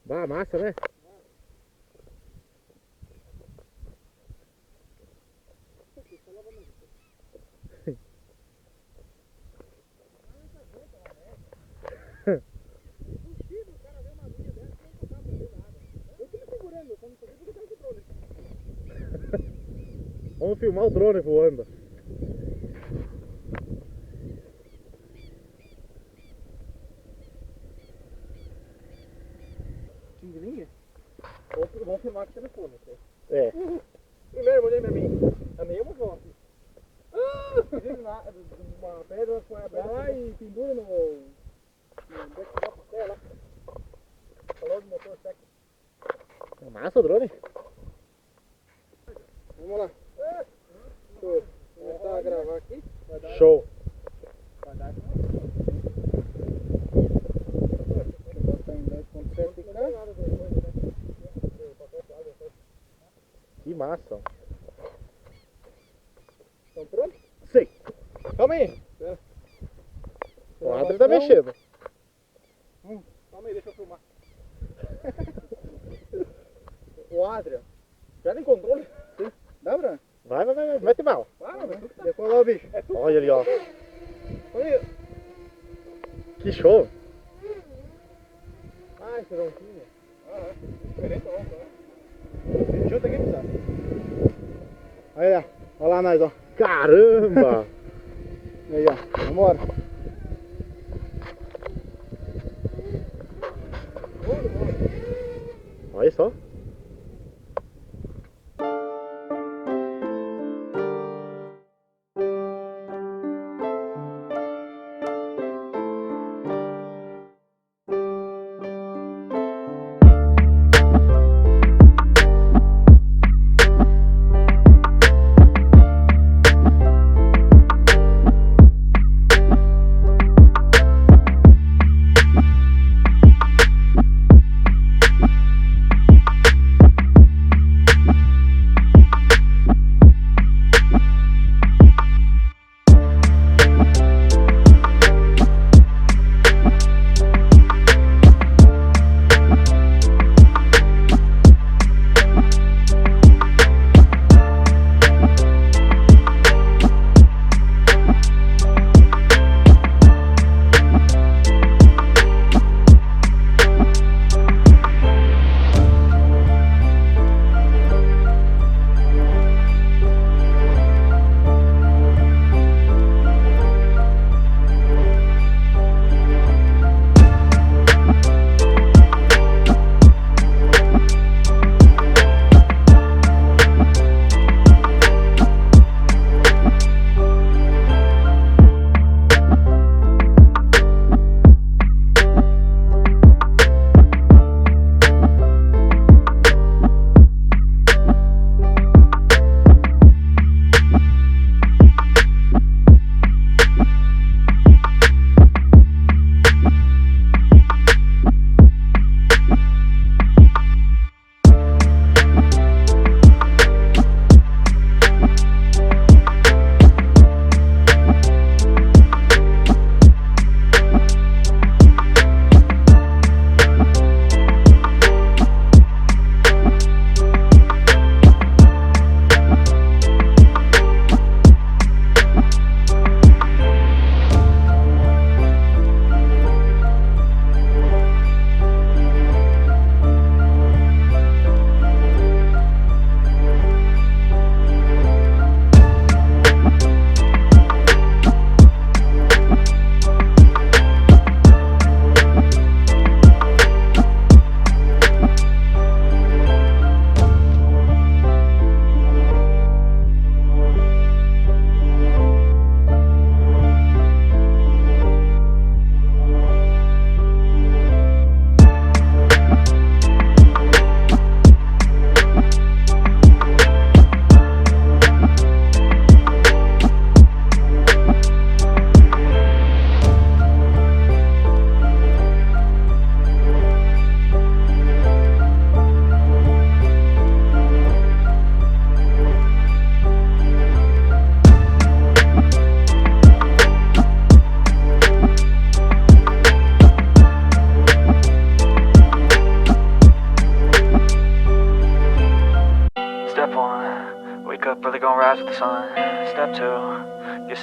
Bah, massa, né? Vamos filmar o drone voando. Vamos filmar com o telefone. É. Primeiro, olhei pra mim. A minha é uma volta. Uma pedra com a pedra lá e pendura no backstop dela. Falou do motor seco. É massa o drone. Vamos lá. Vou começar a gravar aqui. Show. Vai dar. Vou botar em 10.7K. Que massa. Estão prontos? Sim. Calma aí. O Adri tá mexendo. Calma aí, deixa eu filmar. O Adrian. Já nem controle? Sim. Dá, Bran? Vai, mete mal. Decolar o bicho. Olha ali, ó. Olha aí. Que show. Ah, esse ronquinho. Ah, é. Diferente da ronca, né? Junta aqui, pessoal. Aí, ó. Olha lá nós, ó. Caramba. Aí, ó. Vambora. Olha só.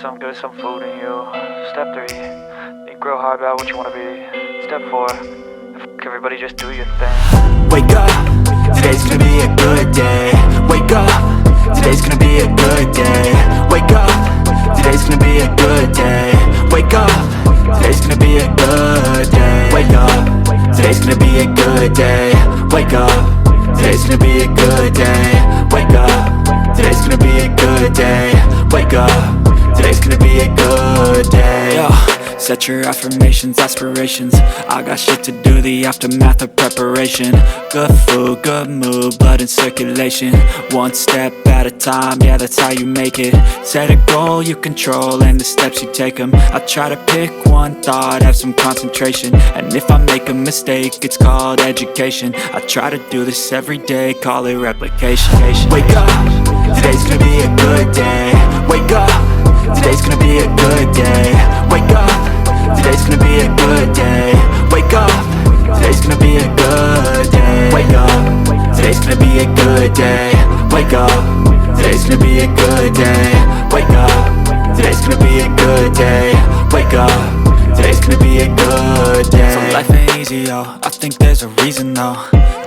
some good, some food in you. Step 3, think real hard about what you wanna be. Step 4, everybody just do your thing. Wake up, today's gonna be a good day. Wake up, today's gonna be a good day. Wake up, today's gonna be a good day. Wake up, today's gonna be a good day. Wake up, today's gonna be a good day. Wake up, today's gonna be a good day. Wake up, today's gonna be a good day. Wake up, today's gonna be a good day. Yo, set your affirmations, aspirations. I got shit to do, the aftermath of preparation. Good food, good mood, blood in circulation. One step at a time, yeah, that's how you make it. Set a goal you control and the steps you take them. I try to pick one thought, have some concentration. And if I make a mistake, it's called education. I try to do this every day, call it replication. Wake up, today's gonna be a good day. Wake up, today's gonna be a good day. Wake up, today's gonna be a good day. Wake up, today's gonna be a good day. Wake up, today's gonna be a good day. Wake up, today's gonna be a good day. Wake up, today's gonna be a good day. Wake up, today's gonna be a good day. So life ain't easy, yo, I think there's a reason though.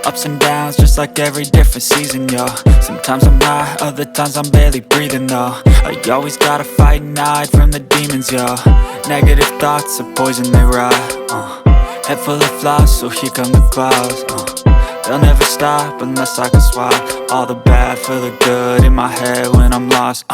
Ups and downs, just like every different season, yo. Sometimes I'm high, other times I'm barely breathing, though. I always gotta fight and hide from the demons, yo. Negative thoughts are poison, they rot. Head full of flies, so here come the clouds. They'll never stop unless I can swap all the bad for the good in my head when I'm lost.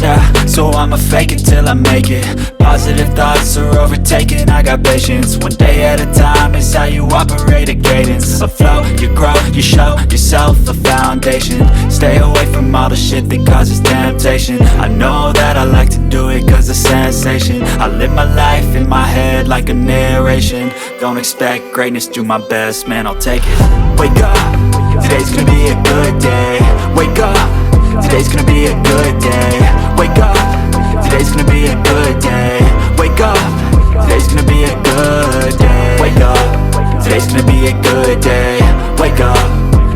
Yeah, so I'ma fake it till I make it. Positive thoughts are overtaken, I got patience. One day at a time is how you operate a cadence. A flow, you grow, you show yourself a foundation. Stay away from all the shit that causes temptation. I know that I like to do it cause it's sensation. I live my life in my head like a narration. Don't expect greatness, do my best, man, I'll take it. Wake up, today's gonna be a good day. Wake up, today's gonna be a good day. Wake up, today's gonna be a good day. Wake up, today's gonna be a good day. Wake up, today's gonna be a good day. Wake up,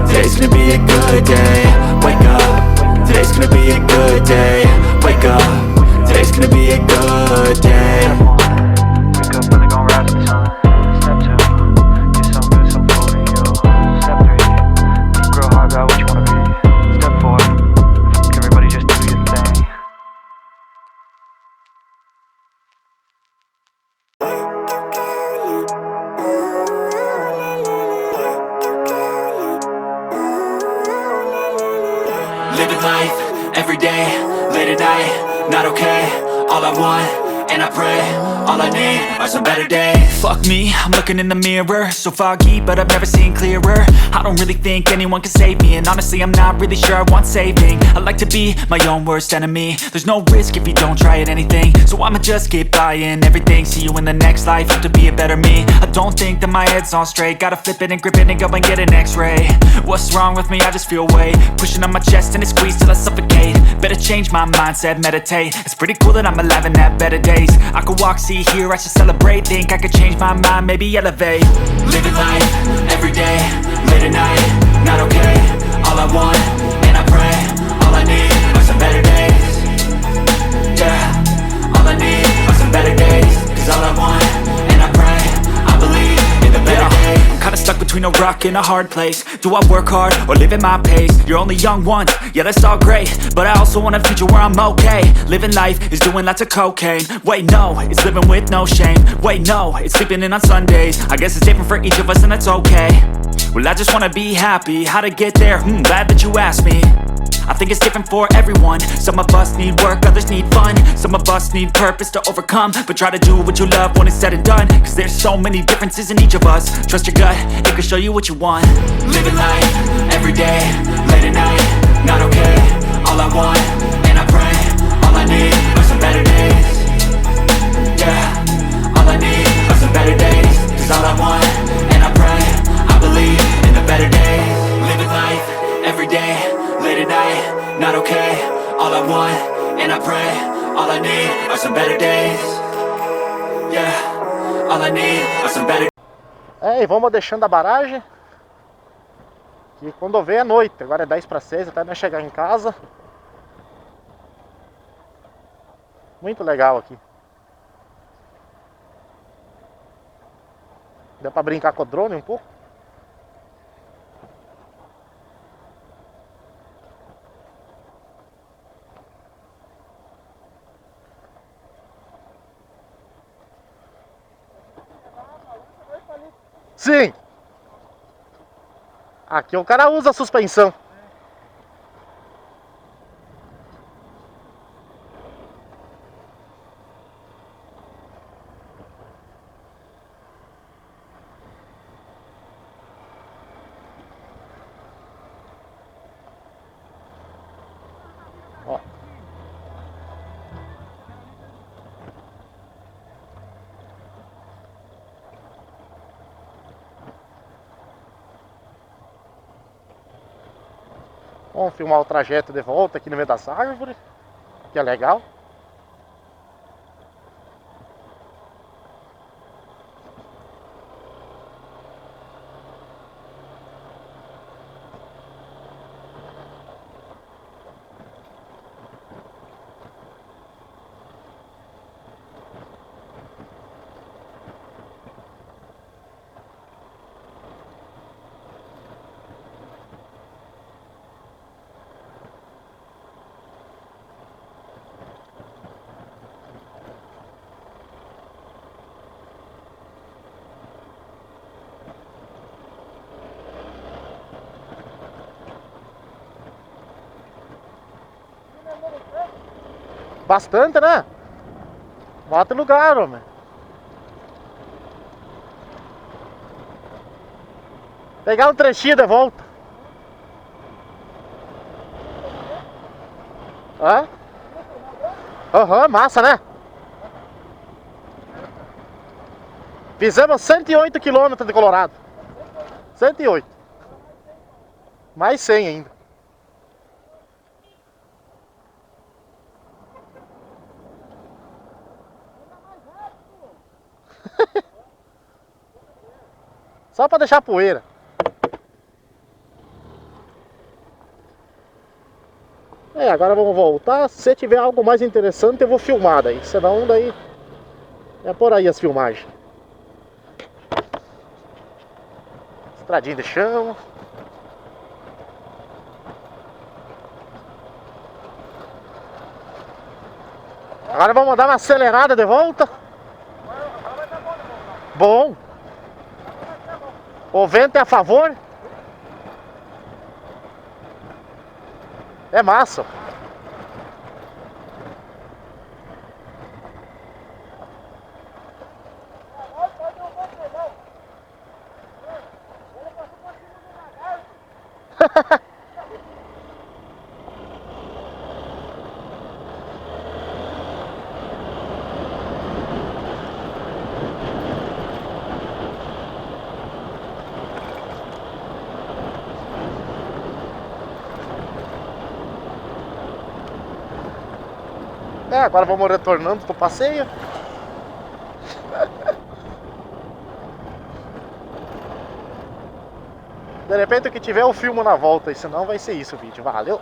today's gonna be a good day. Wake up, today's gonna be a good day. Wake up, today's gonna be a good day. Wake up, really gon' rise with the sun. Step 2, get some good, some food in you. Step 3, think real hard about what you wanna be. Step 4, everybody just do your thing. Living life, every day, late at night, not okay. All I want, and I pray, all I need are some better days. Fuck me, I'm looking in the mirror, so foggy, but I've never seen clearer. I don't really think anyone can save me, and honestly I'm not really sure I want saving. I like to be my own worst enemy. There's no risk if you don't try at anything, so I'ma just keep buying everything. See you in the next life, have to be a better me. I don't think that my head's on straight, gotta flip it and grip it and go and get an x-ray. What's wrong with me? I just feel weight pushing on my chest and it squeezes till I suffocate. Better change my mindset, meditate. It's pretty cool that I'm alive and have better days. I could walk, see, hear, I should celebrate. Think I could change my mind, maybe elevate. Living life, every day, late at night, not okay. All I want, and I pray, all I need are some better days. Yeah, all I need are some better days. Cause all I want, and I pray, I believe in the better days. I'm kinda stuck between a rock and a hard place. Do I work hard or live at my pace? You're only young once, yeah that's all great, but I also want a future where I'm okay. Living life is doing lots of cocaine. Wait no, it's living with no shame. Wait no, it's sleeping in on Sundays. I guess it's different for each of us and that's okay. Well I just wanna be happy, how to get there? Glad that you asked me. I think it's different for everyone. Some of us need work, others need fun. Some of us need purpose to overcome. But try to do what you love when it's said and done. Cause there's so many differences in each of us. Trust your gut, it can show you what you want. Living life, every day, late at night, not okay. All I want, and I pray, all I need are some better days. Yeah, all I need are some better days. Cause all I want, and I pray, I believe in the better days. Living life, every day, late at night, not okay. All I want, and I pray, all I need are some better days. Yeah, all I need are some better. E vamos deixando a barragem. Que quando eu ver é noite, agora é 10 para 6, até nós chegar em casa. Muito legal aqui. Dá pra brincar com o drone um pouco. Sim. Aqui o cara usa a suspensão. Ó. Vamos filmar o trajeto de volta aqui no meio das árvores, que é legal. Bastante, né? Bota no lugar, homem. Pegar um trechinho de volta. Hã? Aham, massa, né? Fizemos 108 km de Colorado. 108. Mais 100 ainda. Só pra deixar poeira. Agora vamos voltar. Se tiver algo mais interessante eu vou filmar daí. Senão daí é por aí as filmagens. Estradinha de chão. Agora vamos dar uma acelerada de volta. Bom. O vento é a favor. É massa. Agora vamos retornando pro passeio. De repente o que tiver eu filmo na volta, e senão vai ser isso o vídeo. Valeu!